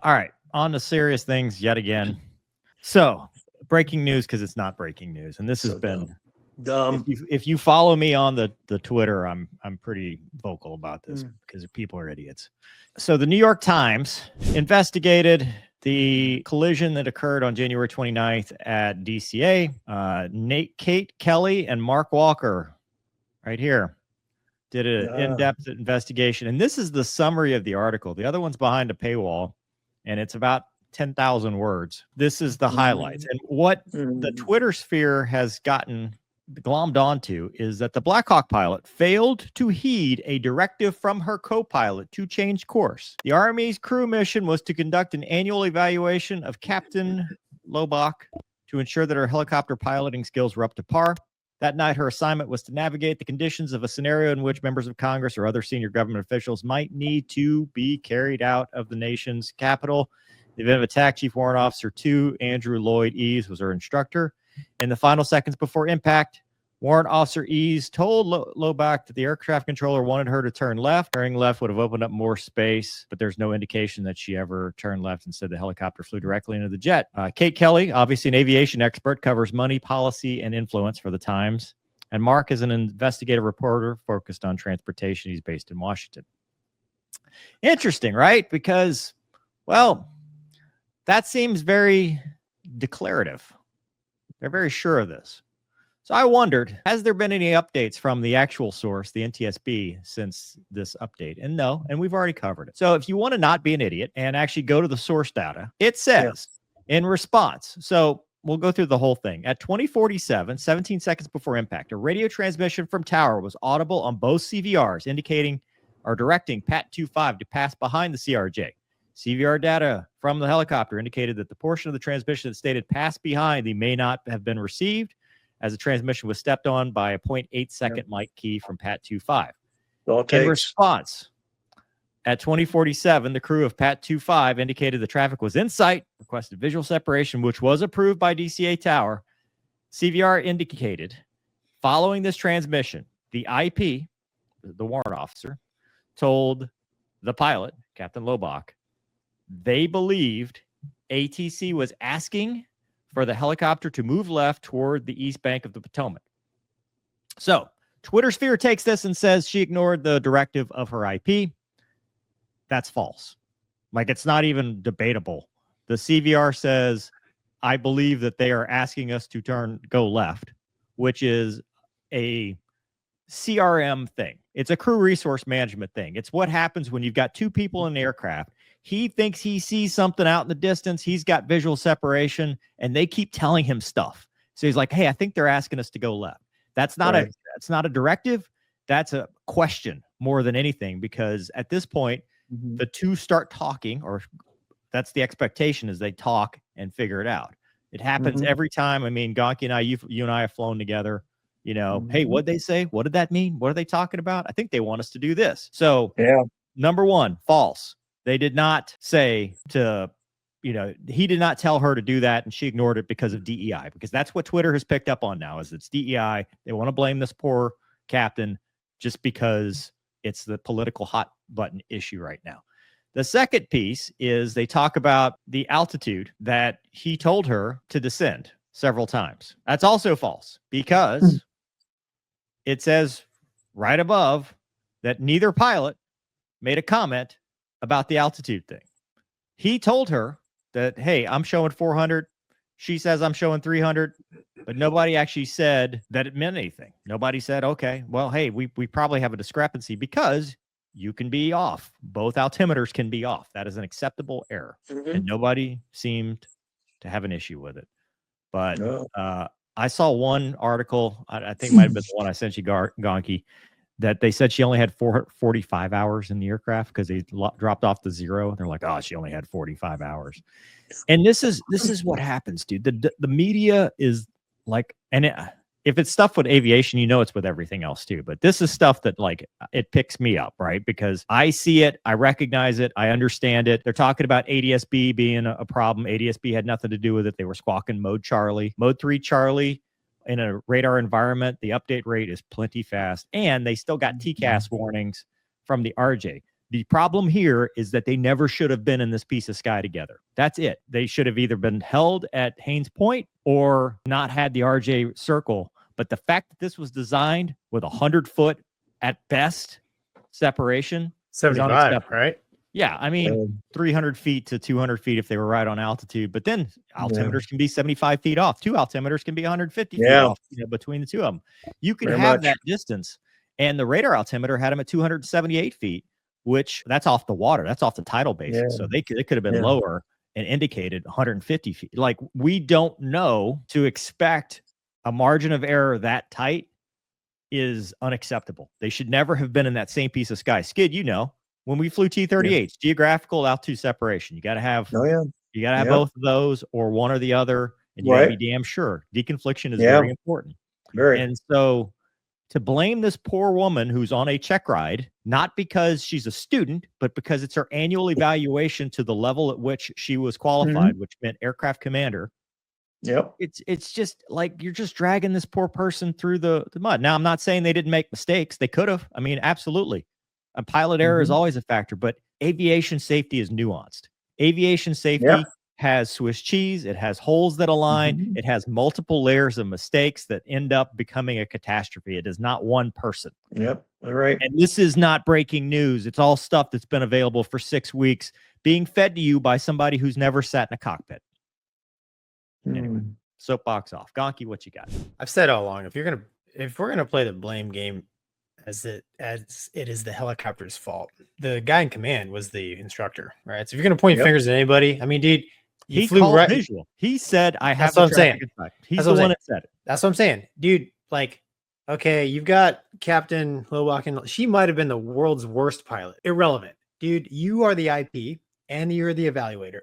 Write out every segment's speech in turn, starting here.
All right, on to serious things yet again. So, breaking news because it's not breaking news, and this has So been dumb. if you follow me on the Twitter, I'm pretty vocal about this Mm. because people are idiots. So the New York Times investigated the collision that occurred on January 29th at DCA. Kate Kelly and Mark Walker, right here, did an in-depth investigation, and this is the summary of the article. The other one's behind a paywall, and it's about 10,000 words. This is the highlights. And what the Twitter sphere has gotten glommed onto is that the Black Hawk pilot failed to heed a directive from her co-pilot to change course. The Army's crew mission was to conduct an annual evaluation of Captain Lobach to ensure that her helicopter piloting skills were up to par. That night, her assignment was to navigate the conditions of a scenario in which members of Congress or other senior government officials might need to be carried out of the nation's capital. The event of attack, Chief Warrant Officer 2, Andrew Lloyd Eves, was her instructor. In the final seconds before impact, Warrant Officer Eves told Lobach that the air traffic controller wanted her to turn left. Turning left would have opened up more space, but there's no indication that she ever turned left. Instead, the helicopter flew directly into the jet. Kate Kelly, obviously an aviation expert, covers money, policy, and influence for the Times. And Mark is an investigative reporter focused on transportation. He's based in Washington. Interesting, right? Because, well, that seems very declarative. They're very sure of this. So I wondered, has there been any updates from the actual source, the NTSB, since this update? And no, and we've already covered it. So if you want to not be an idiot and actually go to the source data, it says in response. So we'll go through the whole thing. At 2047, 17 seconds before impact, a radio transmission from tower was audible on both CVRs, indicating or directing Pat 25 to pass behind the CRJ. CVR data from the helicopter indicated that the portion of the transmission that stated pass behind the may not have been received, as the transmission was stepped on by a 0.8 second mic key from Pat 25. In response, at 2047, the crew of Pat 25 indicated the traffic was in sight, requested visual separation, which was approved by DCA Tower. CVR indicated, following this transmission, the IP, the warrant officer, told the pilot, Captain Lobach, they believed ATC was asking for the helicopter to move left toward the east bank of the Potomac. So Twitter sphere takes this and says she ignored the directive of her IP. That's false. Like, it's not even debatable. The CVR says, I believe that they are asking us to go left, which is a CRM thing. It's a crew resource management thing. It's what happens when you've got two people in an aircraft. He thinks he sees something out in the distance. He's got visual separation, and they keep telling him stuff. So he's like, hey, I think they're asking us to go left. That's not that's not a directive. That's a question more than anything, because at this point, the two start talking, or that's the expectation, is they talk and figure it out. It happens every time. I mean, Gonky and I, you and I have flown together. You know, hey, what'd they say? What did that mean? What are they talking about? I think they want us to do this. So, number one, false. They did not say to, he did not tell her to do that, and she ignored it because of DEI, because that's what Twitter has picked up on now, is it's DEI. They want to blame this poor captain just because it's the political hot button issue right now. The second piece is they talk about the altitude that he told her to descend several times. That's also false, because it says right above that neither pilot made a comment about the altitude thing. He told her that, hey, I'm showing 400. She says I'm showing 300, but nobody actually said that it meant anything. Nobody said, okay, well, hey, we probably have a discrepancy, because you can be off. Both altimeters can be off. That is an acceptable error. And nobody seemed to have an issue with it. But I saw one article, I think it might have been the one I sent you, Gonky, that they said she only had 45 hours in the aircraft because they dropped off the zero. They're like, oh, she only had 45 hours. And this is what happens, dude. The media is like, and if it's stuff with aviation, it's with everything else too. But this is stuff that, like, it picks me up, right? Because I see it, I recognize it, I understand it. They're talking about ADSB being a problem. ADSB had nothing to do with it. They were squawking Mode Charlie. Mode 3 Charlie, in a radar environment, the update rate is plenty fast, and they still got TCAS warnings from the RJ. The problem here is that they never should have been in this piece of sky together. That's it. They should have either been held at Haynes Point or not had the RJ circle. But the fact that this was designed with 100-foot at best separation 75, right? Yeah, I mean, 300 feet to 200 feet if they were right on altitude, but then altimeters can be 75 feet off. Two altimeters can be 150 feet off, between the two of them. You could have that distance, and the radar altimeter had them at 278 feet, which that's off the water. That's off the tidal basin. So it could have been lower and indicated 150 feet. Like, we don't know. To expect a margin of error that tight is unacceptable. They should never have been in that same piece of sky. Skid, when we flew T-38s, geographical altitude separation, you got to have you got to have both of those or one or the other, and you got to be damn sure. Deconfliction is very important. And so to blame this poor woman who's on a check ride, not because she's a student, but because it's her annual evaluation to the level at which she was qualified, which meant aircraft commander. It's just like you're just dragging this poor person through the mud. Now, I'm not saying they didn't make mistakes. They could have. I mean, absolutely. A pilot error is always a factor, but aviation safety is nuanced. Aviation safety has Swiss cheese. It has holes that align. It has multiple layers of mistakes that end up becoming a catastrophe. It is not one person. All right. And this is not breaking news. It's all stuff that's been available for 6 weeks, being fed to you by somebody who's never sat in a cockpit. Anyway, soapbox off. Gonky, what you got? I've said all along, if we're gonna play the blame game as it is the helicopter's fault, the guy in command was the instructor, right? So if you're gonna point fingers at anybody, I mean, dude, he flew right visual. He said, "I have." That's what I'm saying. He's the one that said it. That's what I'm saying, dude. Like, okay, you've got Captain Lobach, and she might have been the world's worst pilot. Irrelevant, dude. You are the IP and you're the evaluator.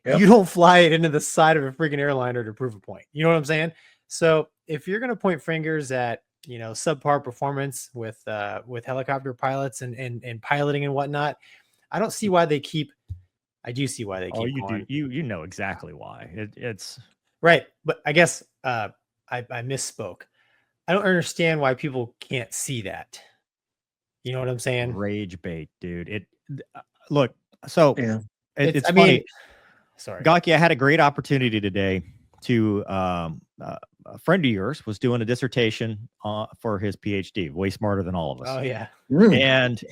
You don't fly it into the side of a freaking airliner to prove a point. You know what I'm saying? So if you're gonna point fingers at subpar performance with helicopter pilots and piloting and whatnot, I don't see why they keep. I do see why they keep. You do. You know exactly why. It's right, but I guess I misspoke. I don't understand why people can't see that. You know what I'm saying? Rage bait, dude. Look. So it's I funny. mean, sorry, Gonky, I had a great opportunity today to a friend of yours was doing a dissertation for his PhD, way smarter than all of us. Oh yeah. And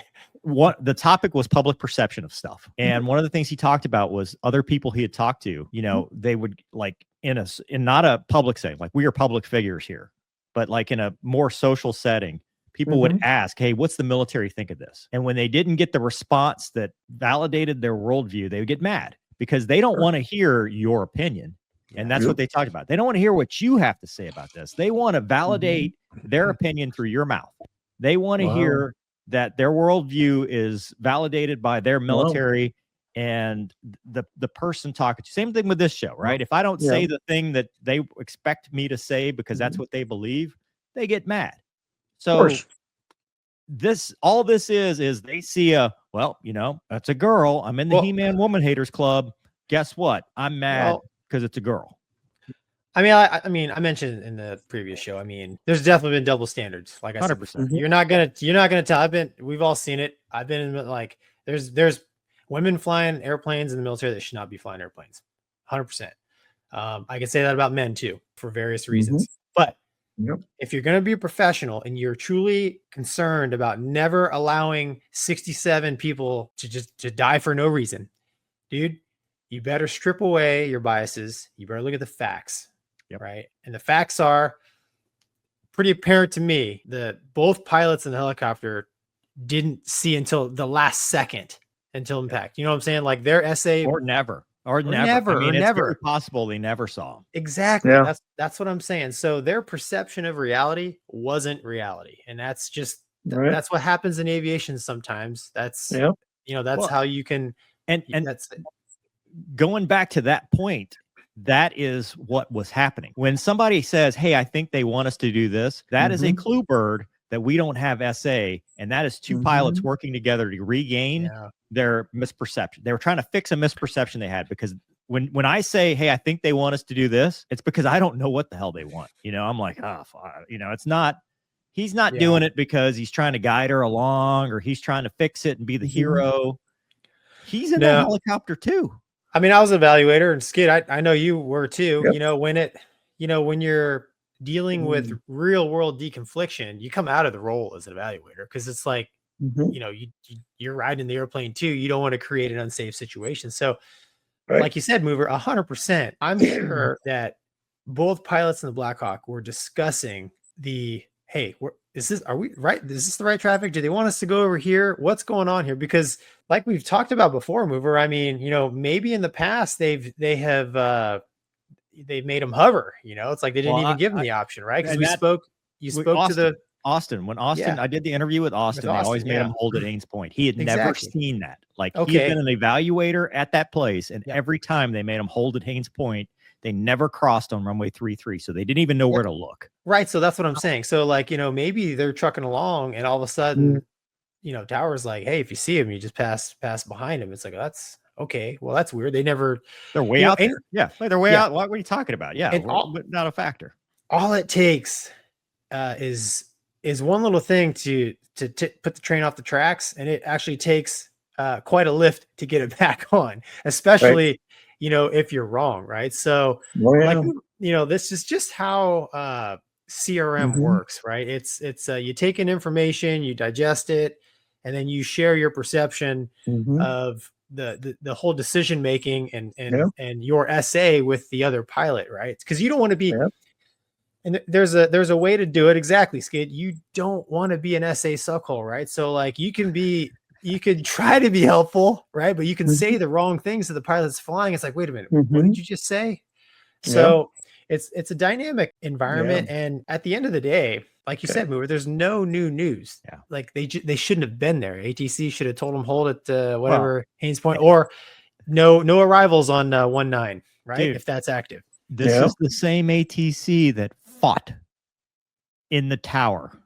what the topic was public perception of stuff. And one of the things he talked about was other people he had talked to, they would like in not a public setting, like we are public figures here, but like in a more social setting, people would ask, hey, what's the military think of this? And when they didn't get the response that validated their worldview, they would get mad because they don't want to hear your opinion. And that's what they talked about. They don't want to hear what you have to say about this. They want to validate their opinion through your mouth. They want to hear that their worldview is validated by their military and the person talking to. Same thing with this show, right? If I don't say the thing that they expect me to say because that's what they believe, they get mad. So all this is they see that's a girl. I'm in the He-Man Woman Haters Club. Guess what? I'm mad because it's a girl. I mean, I mentioned in the previous show. I mean, there's definitely been double standards. Like I said, 100%. You're not gonna tell. We've all seen it. I've been in like there's women flying airplanes in the military that should not be flying airplanes. 100%. I can say that about men too for various reasons. But if you're gonna be a professional and you're truly concerned about never allowing 67 people to die for no reason, dude, you better strip away your biases. You better look at the facts. Right. And the facts are pretty apparent to me that both pilots in the helicopter didn't see until the last second until impact. You know what I'm saying? Like their essay or never. I mean, it's very possible they never saw him. Exactly. Yeah. That's what I'm saying. So their perception of reality wasn't reality. And that's just that's what happens in aviation sometimes. That's that's how you can and that's going back to that point. That is what was happening. When somebody says, hey, I think they want us to do this, that is a clue bird that we don't have SA. And that is two pilots working together to regain their misperception. They were trying to fix a misperception they had because when I say, hey, I think they want us to do this, it's because I don't know what the hell they want. I'm like, it's not He's not Yeah. doing it because he's trying to guide her along or he's trying to fix it and be the hero. He's in that helicopter too. I mean, I was an evaluator, and Skid, I know you were too. Yep. You know, when you're dealing with real world deconfliction, you come out of the role as an evaluator because it's like, you know, you're riding the airplane too. You don't want to create an unsafe situation. So, like you said, Mover, 100%. I'm sure that both pilots in the Black Hawk were discussing hey, are we right? Is this the right traffic? Do they want us to go over here? What's going on here? Because like we've talked about before, Mover, I mean, you know, maybe in the past they've made them hover, you know, it's like they didn't even give them the option, right? Because you spoke to Austin. When Austin, I did the interview with Austin, they always made him hold at Haynes Point. He had never seen that. Like he had been an evaluator at that place, and every time they made him hold at Haynes Point, they never crossed on runway 33, so they didn't even know where to look. Right. So that's what I'm saying. So like, you know, maybe they're trucking along, and all of a sudden, you know, Tower's like, hey, if you see him, you just pass behind him. It's like, that's okay. Well, that's weird. They're way out there. Yeah, they're way out. What are you talking about? Yeah, not a factor. All it takes is one little thing to put the train off the tracks, and it actually takes quite a lift to get it back on, especially you know, if you're wrong, right? So like, you know, this is just how CRM works, right? It's you take in information, you digest it, and then you share your perception of the whole decision making and your essay with the other pilot, right? Because you don't want to be and there's a way to do it. Exactly, Skid. You don't want to be an essay suckhole, right? So like you could try to be helpful, right? But you can say the wrong things to the pilot's flying. It's like, wait a minute, what did you just say? So it's a dynamic environment. And at the end of the day, like you said, Mover, there's no new news. Like they shouldn't have been there. ATC should have told them hold at whatever Haynes Point, or no arrivals on 19, right? Dude, if that's active. This is the same ATC that fought in the tower.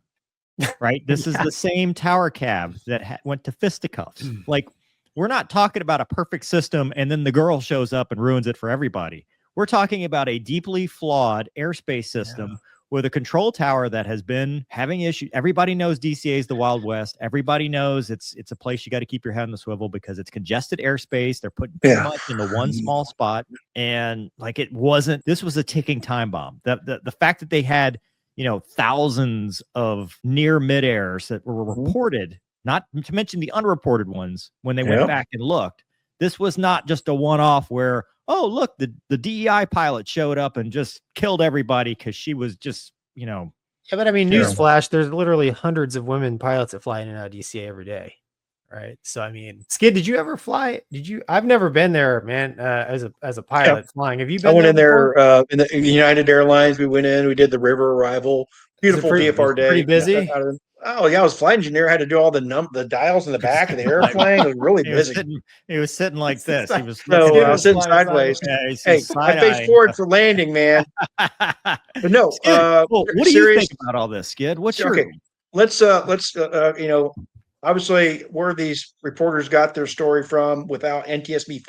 Right. This is the same tower cab that went to fisticuffs. Like, we're not talking about a perfect system and then the girl shows up and ruins it for everybody. We're talking about a deeply flawed airspace system with a control tower that has been having issues. Everybody knows DCA is the Wild West. Everybody knows it's a place you got to keep your head on the swivel because it's congested airspace. They're putting too much into one small spot. And like, this was a ticking time bomb. The fact that they had, you know, thousands of near mid-airs that were reported, not to mention the unreported ones when they went back and looked. This was not just a one-off where, oh, look, the DEI pilot showed up and just killed everybody because she was just, you know. Yeah, but I mean, newsflash, there's literally hundreds of women pilots that fly in and out of DCA every day. Right. So, I mean, Skid, did you ever fly? I've never been there, man, as a pilot flying. Have you been? I went in there in the United Airlines. We went in, we did the river arrival. Beautiful DFR day. Pretty busy. Oh yeah, I was flight engineer. I had to do all the dials in the back of the airplane. It was really busy. He was sitting like this. He was I was sitting sideways. Hey, I faced forward for landing, man. But no, what do you think about all this, Skid? What's your let's you know, obviously where these reporters got their story from without NTSB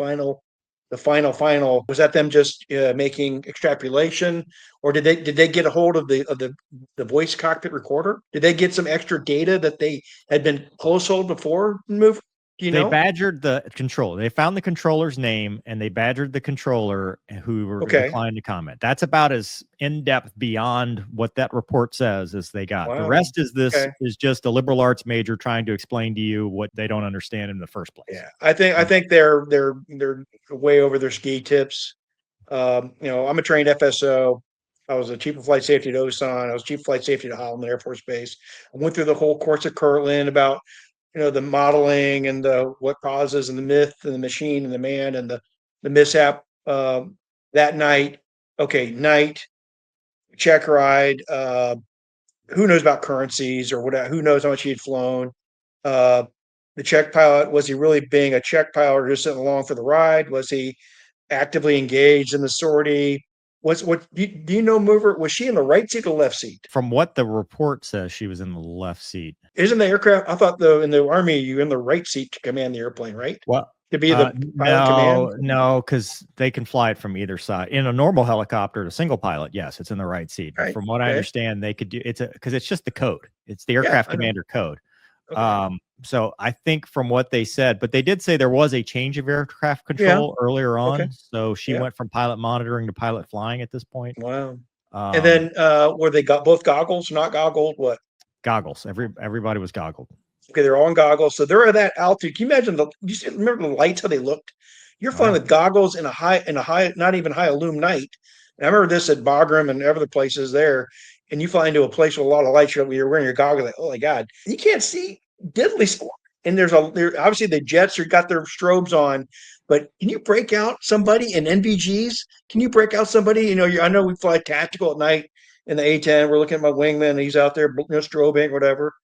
the final, was that them just making extrapolation, or did they get a hold of the voice cockpit recorder? Did they get some extra data that they had been close hold before move? They badgered the controller. They found the controller's name and they badgered the controller who declined to comment. That's about as in-depth beyond what that report says as they got. The rest is is just a liberal arts major trying to explain to you what they don't understand in the first place. Yeah, I think they're way over their ski tips. You know, I'm a trained FSO. I was a chief of flight safety at Osan. I was chief of flight safety at Holloman Air Force Base. I went through the whole course at Kirtland about, you know, the modeling and what causes and the myth and the machine and the man and the mishap that night. Okay, night, check ride. Who knows about currencies or whatever? Who knows how much he had flown? The check pilot, was he really being a check pilot or just sitting along for the ride? Was he actively engaged in the sortie? Do you know, Mover? Was she in the right seat or left seat? From what the report says, she was in the left seat. Isn't the aircraft? I thought in the Army, you're in the right seat to command the airplane, right? Well, to be the pilot command? No, because they can fly it from either side. In a normal helicopter, a single pilot, yes, it's in the right seat. But Right. from what I Okay. understand, they could do because it's just the code. It's the Yeah, aircraft I know. commander code. Okay. So I think from what they said, but they did say there was a change of aircraft control earlier on. Okay. So she Yeah. went from pilot monitoring to pilot flying at this point. Wow. And then were they got both goggles, not goggled? What? Goggles. Everybody was goggled. Okay, they're all in goggles. So they're at that altitude. Can you imagine remember the lights, how they looked? You're flying with goggles in a high, not even high illum night. And I remember this at Bagram and other places there. And you fly into a place with a lot of lights, you're wearing your goggles, like, oh my God. You can't see diddly squat. And there obviously the jets got their strobes on, but can you break out somebody in NVGs? Can you break out somebody? I know we fly tactical at night in the A-10. We're looking at my wingman, and he's out there, strobing, whatever.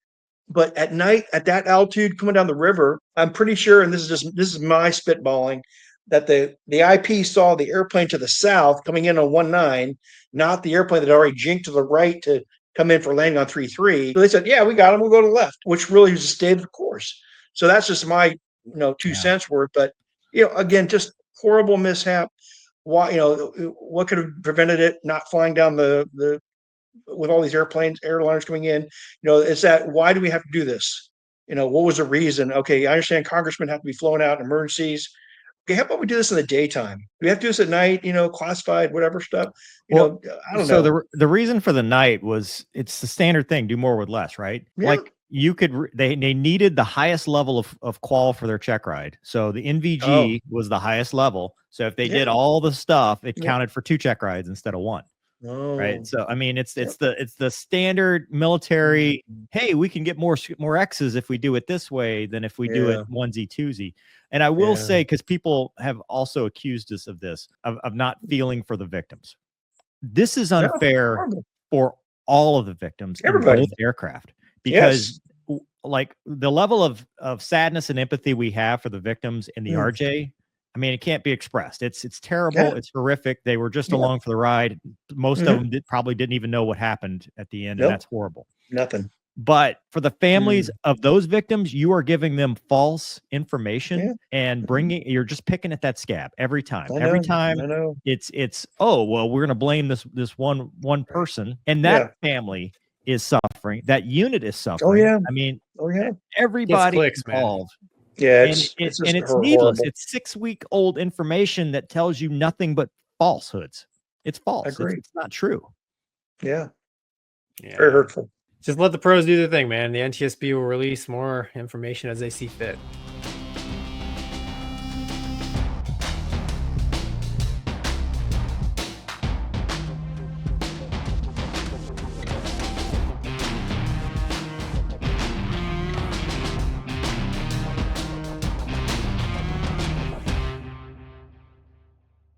But at night, at that altitude, coming down the river, I'm pretty sure, and this is my spitballing, that the IP saw the airplane to the south coming in on 19, not the airplane that already jinked to the right to come in for landing on 33. So they said, "Yeah, we got him. We'll go to the left," which really was a state of course. So that's just my 2 cents worth. But again, just horrible mishap. Why what could have prevented it not flying down the with all these airliners coming in, is that why do we have to do this? What was the reason? Okay, I understand congressmen have to be flown out in emergencies. Okay, how about we do this in the daytime? Do we have to do this at night? Classified, whatever stuff. I don't know. So the reason for the night was it's the standard thing: do more with less, right? Yeah. Like you could, they needed the highest level of qual for their check ride. So the NVG was the highest level. So if they did all the stuff, it counted for 2 check rides instead of 1. Right. So I mean, it's the standard military. Hey, we can get more X's if we do it this way than if we do it onesie twosie. And I will say, because people have also accused us of this, of not feeling for the victims. This is unfair for all of the victims in both aircraft, because like the level of sadness and empathy we have for the victims in the RJ. I mean, it can't be expressed. It's terrible. Yeah. It's horrific. They were just along for the ride. Most of them probably didn't even know what happened at the end, and that's horrible. Nothing. But for the families of those victims, you are giving them false information and you're just picking at that scab every time. Every time it's oh well, we're gonna blame this one person, and that family is suffering. That unit is suffering. I mean, everybody involved. Yeah, it's needless. Horrible. It's 6-week-old information that tells you nothing but falsehoods. It's false. It's not true. Yeah. Very hurtful. Just let the pros do their thing, man. The NTSB will release more information as they see fit.